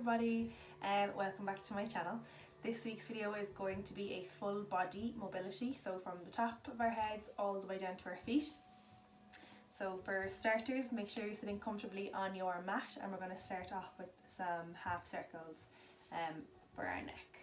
everybody, and welcome back to my channel. This week's video is going to be a full body mobility, so from the top of our heads all the way down to our feet. So for starters, make sure you're sitting comfortably on your mat, and we're going to start off with some half circles for our neck.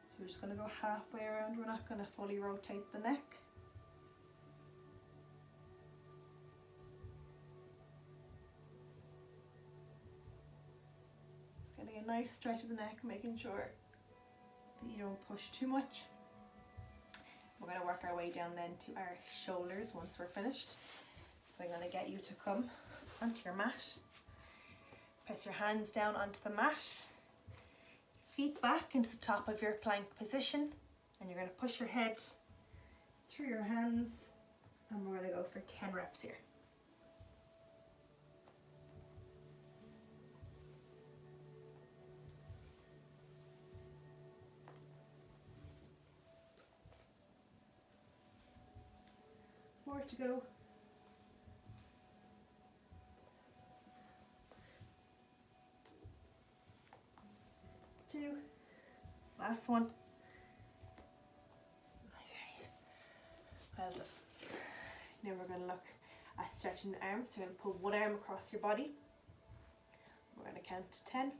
So we're just going to go halfway around, we're not going to fully rotate the neck. Getting a nice stretch of the neck, making sure that you don't push too much. We're going to work our way down then to our shoulders once we're finished. So I'm going to get you to come onto your mat. Press your hands down onto the mat. Feet back into the top of your plank position. And you're going to push your head through your hands. And we're going to go for 10 reps here. More to go. 2. Last one. Well done. Now we're going to look at stretching the arms. So you're going to pull one arm across your body. We're going to count to 10.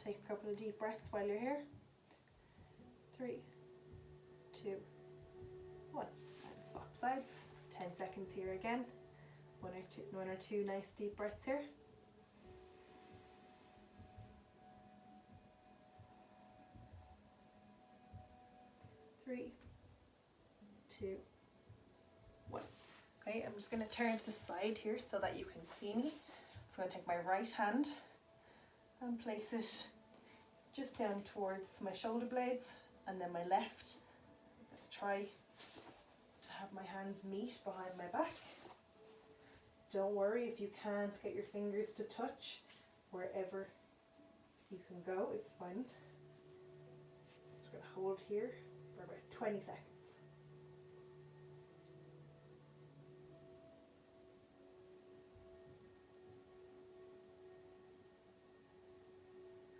Take a couple of deep breaths while you're here. 3, 2, 1. And swap sides. 10 seconds here again. One or two nice deep breaths here. 3, 2, 1. Okay, I'm just going to turn to the side here so that you can see me. So I'm going to take my right hand and place it just down towards my shoulder blades, and then my left. I'm going to try to have my hands meet behind my back. Don't worry if you can't get your fingers to touch. Wherever you can go is fine. So we're going to hold here for about 20 seconds.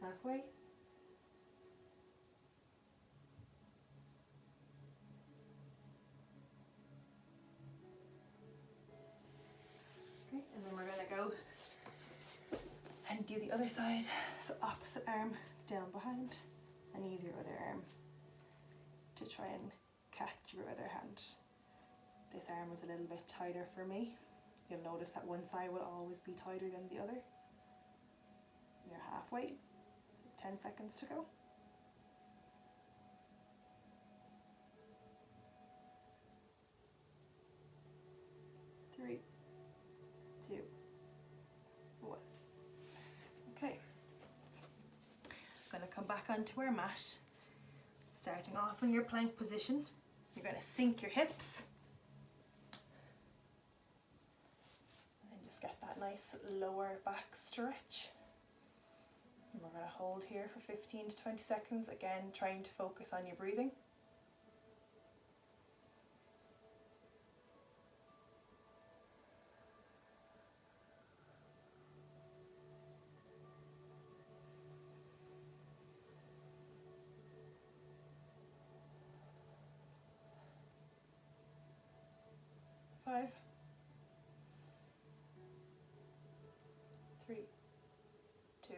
Halfway. Okay, and then we're going to go and do the other side. So opposite arm down behind, and use your other arm to try and catch your other hand. This arm was a little bit tighter for me. You'll notice that one side will always be tighter than the other. You're halfway. 10 seconds to go. 3, 2, 1. Okay. I'm going to come back onto our mat. Starting off in your plank position, you're going to sink your hips. And just get that nice lower back stretch. And we're going to hold here for 15 to 20 seconds, again trying to focus on your breathing. Five, 3, 2,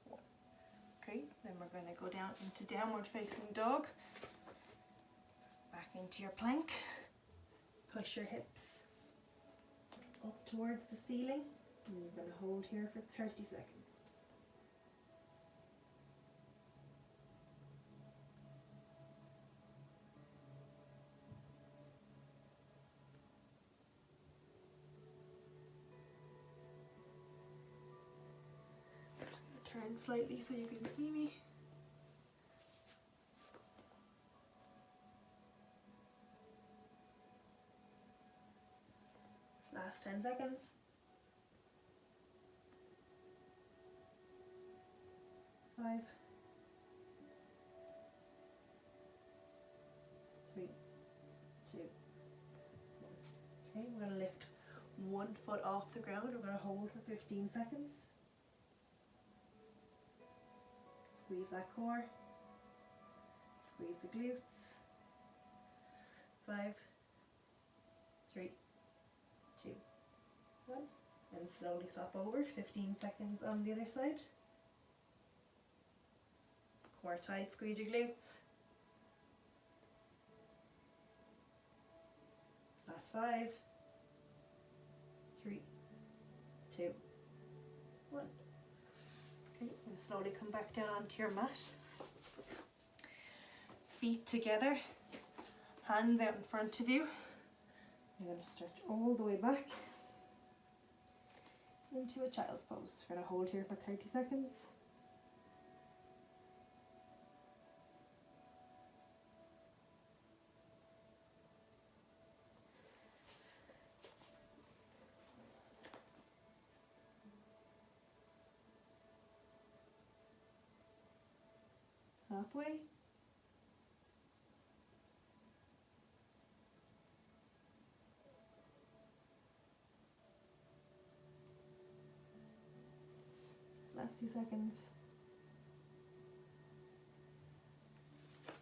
1. Okay, then we're going to go down into downward facing dog. So back into your plank. Push your hips up towards the ceiling. And you're going to hold here for 30 seconds. Turn slightly so you can see me. Last 10 seconds. 5, 3, 2, one foot off the ground. We're going to hold for 15 seconds. Squeeze that core. Squeeze the glutes. 5, 3, 2, 1. And slowly swap over. 15 seconds on the other side. Core tight, squeeze your glutes. Last 5, 3, 2, 1. Okay, and slowly come back down onto your mat. Feet together, hands out in front of you. You're going to stretch all the way back into a child's pose. We're going to hold here for 30 seconds. Halfway. Last 2 seconds.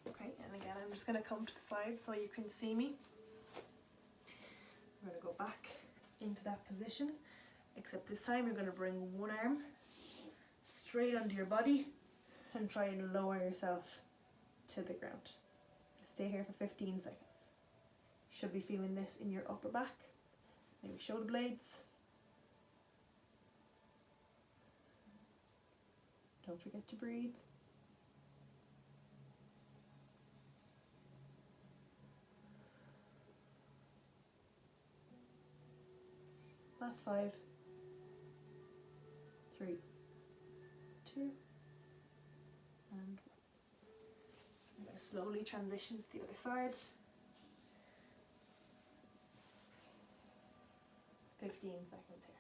Okay, and again, I'm just going to come to the side so you can see me. I'm going to go back into that position, except this time you're going to bring one arm straight onto your body and try and lower yourself to the ground. Stay here for 15 seconds. You should be feeling this in your upper back, maybe shoulder blades. Don't forget to breathe. Last 5, 3, 2, and 1. I'm going to slowly transition to the other side. 15 seconds here.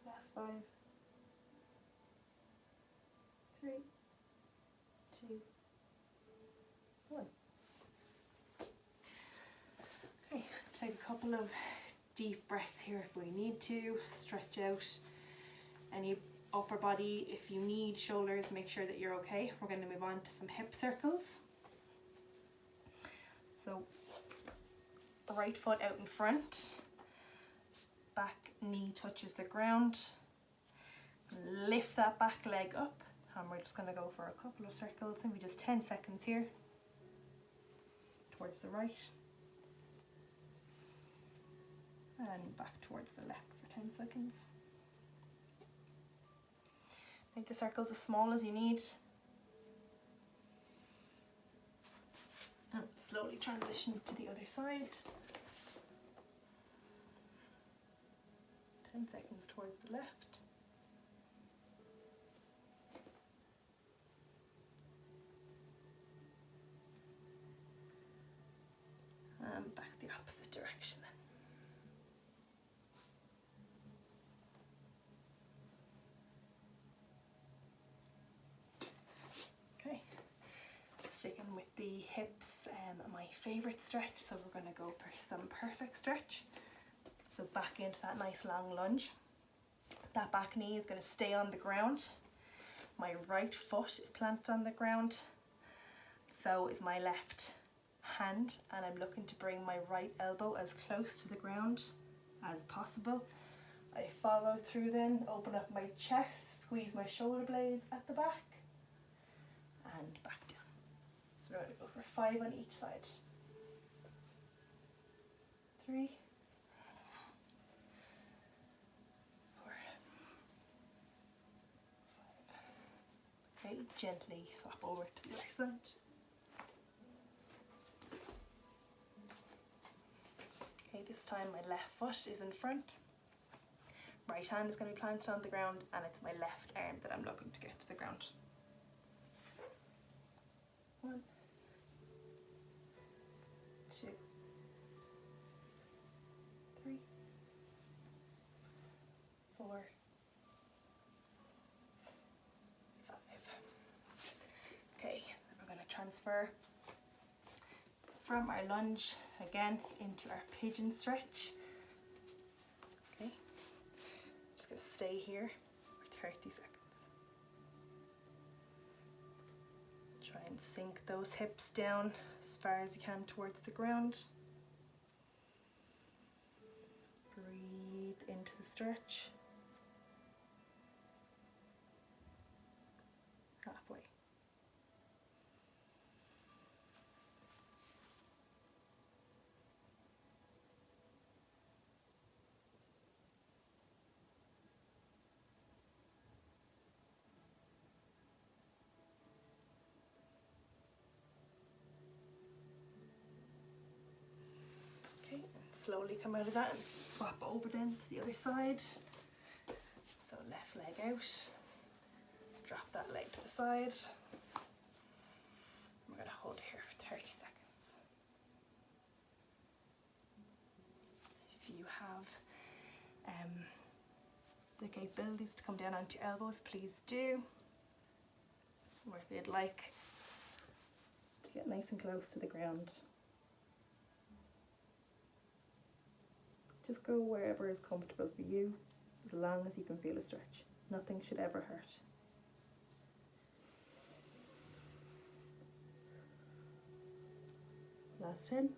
Last 5, 3, 2, 1. Okay, take a couple of deep breaths here if we need to. Stretch out any upper body. If you need shoulders, make sure that you're okay. We're going to move on to some hip circles. So, right foot out in front, back knee touches the ground. Lift that back leg up, and we're just going to go for a couple of circles, maybe just 10 seconds here. Towards the right. And back towards the left for 10 seconds. Make the circles as small as you need. And slowly transition to the other side. 10 seconds towards the left. And back the opposite direction then. Okay, sticking with the hips, my favourite stretch, so we're going to go for some perfect stretch. So back into that nice long lunge. That back knee is going to stay on the ground. My right foot is planted on the ground. So is my left hand, and I'm looking to bring my right elbow as close to the ground as possible. I follow through then, open up my chest, squeeze my shoulder blades at the back, and back down. So we're going to go for 5 on each side. 3, 4, 5. Okay, gently swap over to the other side. Okay, this time my left foot is in front. Right hand is going to be planted on the ground, and it's my left arm that I'm looking to get to the ground. 1, 2, 3, 4, transfer from our lunge again into our pigeon stretch. Okay, just going to stay here for 30 seconds. Try and sink those hips down as far as you can towards the ground. Breathe into the stretch. Halfway. Okay, and slowly come out of that and swap over then to the other side. So left leg out. Drop that leg to the side. We're going to hold here for 30 seconds. If you have the capabilities to come down onto your elbows, please do. Or if you'd like to get nice and close to the ground, just go wherever is comfortable for you, as long as you can feel a stretch. Nothing should ever hurt. Last 10.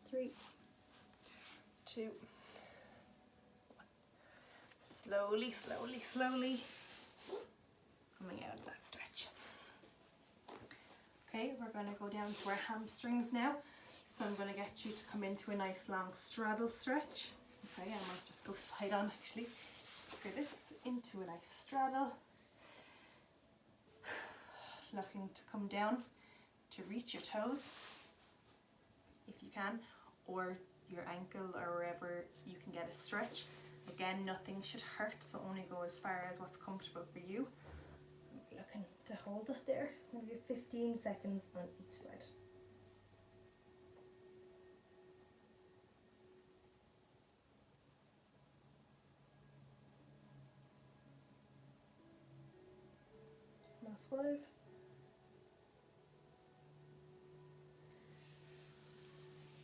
3, 2, 1. Slowly, slowly, slowly coming out of that stretch. Okay, we're going to go down to our hamstrings now. So I'm going to get you to come into a nice long straddle stretch. Okay, I might just go side on actually for this, into a nice straddle. Looking to come down to reach your toes if you can, or your ankle, or wherever you can get a stretch. Again, nothing should hurt, so only go as far as what's comfortable for you. I'm looking to hold it there, maybe 15 seconds on each side. Last 5.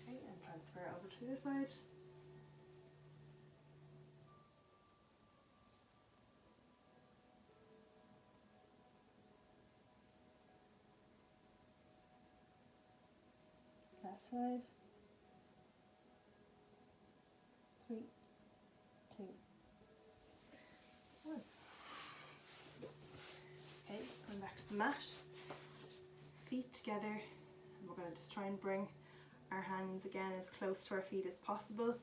Okay, and transfer over to the other side. Last 5. 3, 2, 1. Okay, going back to the mat. Feet together, and we're going to just try and bring our hands again as close to our feet as possible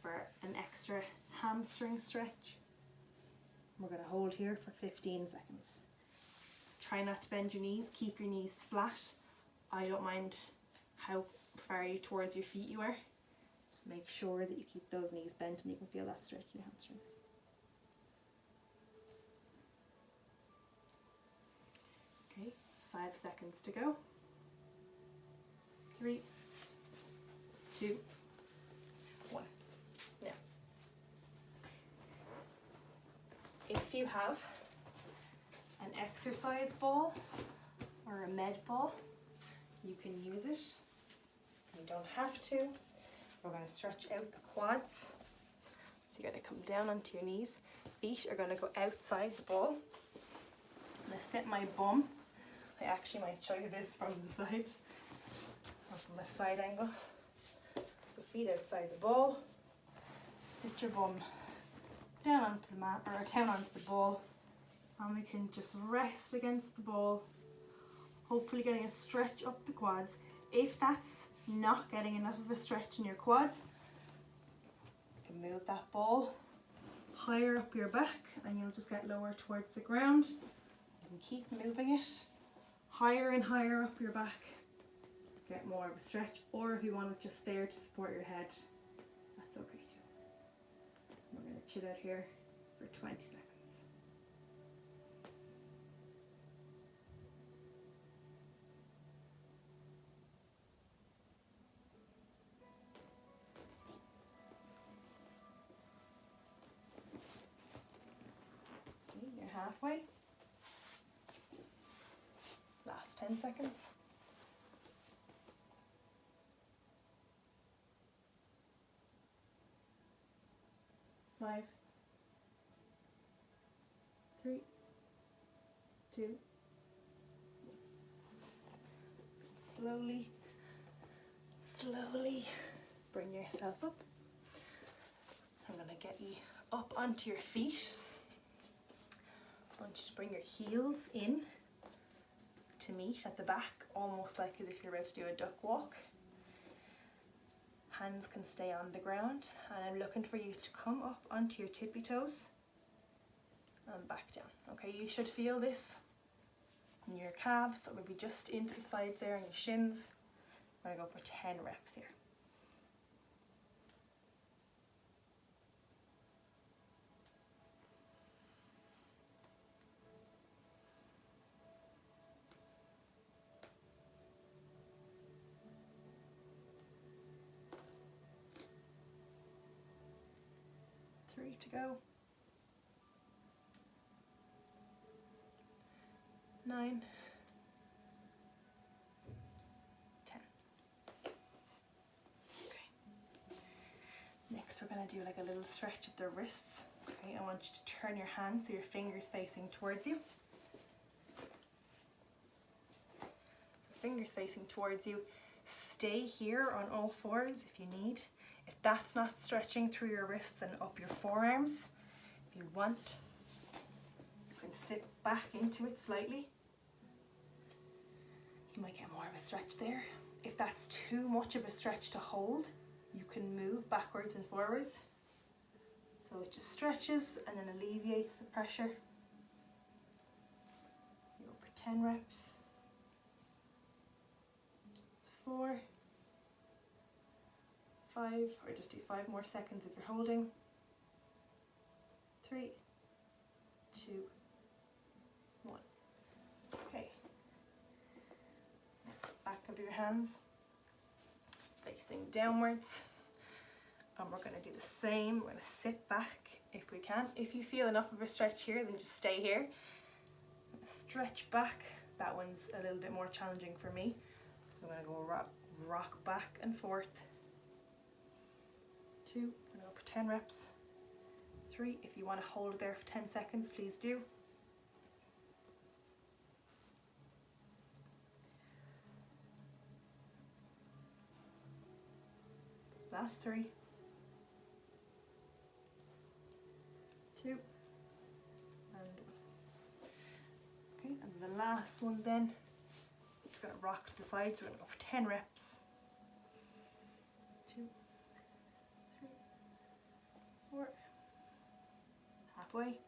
for an extra hamstring stretch. We're going to hold here for 15 seconds. Try not to bend your knees, keep your knees flat. I don't mind how far towards your feet you are. Just make sure that you keep those knees bent and you can feel that stretch in your hamstrings. Okay, 5 seconds to go. 3, 2, 1. Now, if you have an exercise ball or a med ball, you can use it. You don't have to. We're going to stretch out the quads. So you're going to come down onto your knees. Feet are going to go outside the ball. I'm going to set my bum. I actually might show you this from the side, or from a side angle. So feet outside the ball. Sit your bum down onto the mat, or down onto the ball, and we can just rest against the ball, hopefully getting a stretch up the quads. If that's not getting enough of a stretch in your quads, you can move that ball higher up your back and you'll just get lower towards the ground. You can keep moving it higher and higher up your back, get more of a stretch, or if you want it just there to support your head, that's okay too. We're going to chill out here for 20 seconds. halfway. Last 10 seconds. 5, 3, 2, 1. Slowly bring yourself up. I'm going to get you up onto your feet. I want you to bring your heels in to meet at the back, almost like as if you're about to do a duck walk. Hands can stay on the ground, and I'm looking for you to come up onto your tippy toes and back down. Okay, you should feel this in your calves, or maybe just into the sides there and your shins. I'm going to go for 10 reps here. Three to go. 9, 10. Okay. Next we're going to do like a little stretch of the wrists. Okay, I want you to turn your hands so your fingers facing towards you. So fingers facing towards you. Stay here on all fours if you need. If that's not stretching through your wrists and up your forearms, if you want, you can sit back into it slightly. You might get more of a stretch there. If that's too much of a stretch to hold, you can move backwards and forwards. So it just stretches and then alleviates the pressure. You go for 10 reps. 4, 5, or just do 5 more seconds if you're holding. 3, 2, 1. Okay. Back of your hands facing downwards, and we're going to do the same. We're going to sit back if we can. If you feel enough of a stretch here, then just stay here. Stretch back. That one's a little bit more challenging for me, so I'm going to go rock back and forth. 2, I'm going to go for 10 reps. 3, if you want to hold it there for 10 seconds, please do. Last 3, 2, and 1. Okay, and the last one then, I'm just going to rock to the sides. We're going to go for 10 reps. 2, 3, 4, halfway.